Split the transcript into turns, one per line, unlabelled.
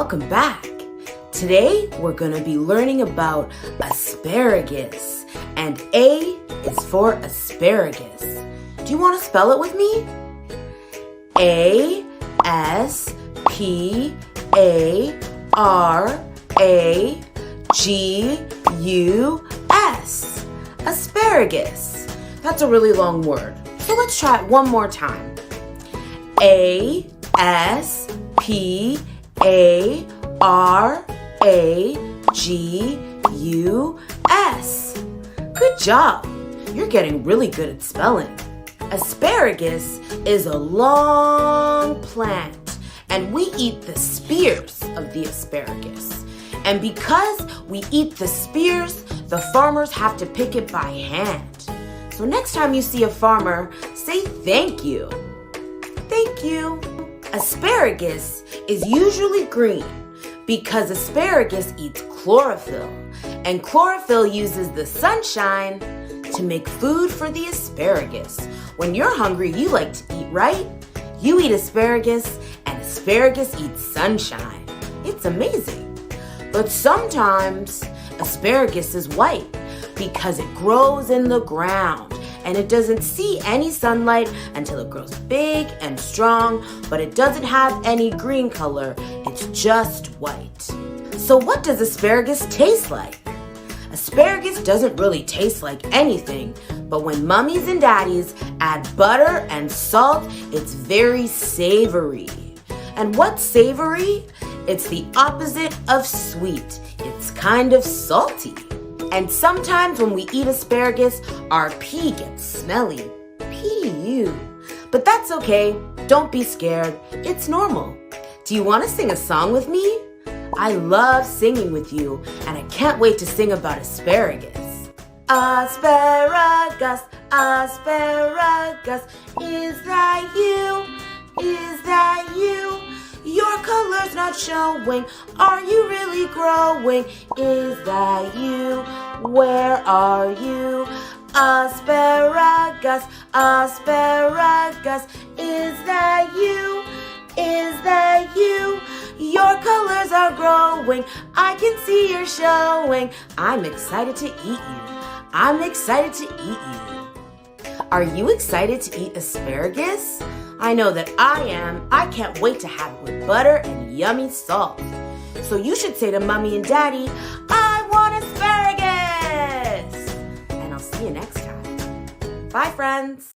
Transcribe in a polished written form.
welcome back. Today we're going to be learning about asparagus, and A is for asparagus. Do you want to spell it with me? A-S-P-A-R-A-G-U-S. Asparagus. That's a really long word. So let's try it one more time. A-S-P-A-R-A-G-U-S. Good job. You're getting really good at spelling. Asparagus is a long plant, and we eat the spears of the asparagus. And because we eat the spears, the farmers have to pick it by hand. So next time you see a farmer, say thank you. Thank you. Asparagus is usually green because asparagus eats chlorophyll, and chlorophyll uses the sunshine to make food for the asparagus. When you're hungry, you like to eat, right? You eat asparagus, and asparagus eats sunshine. It's amazing. But sometimes asparagus is white because it grows in the ground and it doesn't see any sunlight until it grows big and strong, but it doesn't have any green color. It's just white. So what does asparagus taste like? Asparagus doesn't really taste like anything, but when mummies and daddies add butter and salt, it's very savory. And what's savory? It's the opposite of sweet. It's kind of salty. And sometimes when we eat asparagus, our pee gets smelly. P-U. But that's okay. Don't be scared. It's normal. Do you want to sing a song with me? I love singing with you, and I can't wait to sing about asparagus. Asparagus, asparagus, is that you? Is that you? Your color's not showing. Are you really growing? Is that you? Where are you? Asparagus, asparagus, is that you? Is that you? Your colors are growing. I can see you're showing. I'm excited to eat you. I'm excited to eat you. Are you excited to eat asparagus? I know that I am. I can't wait to have it with butter and yummy salt. So you should say to Mommy and Daddy, I want asparagus! And I'll see you next time. Bye, friends.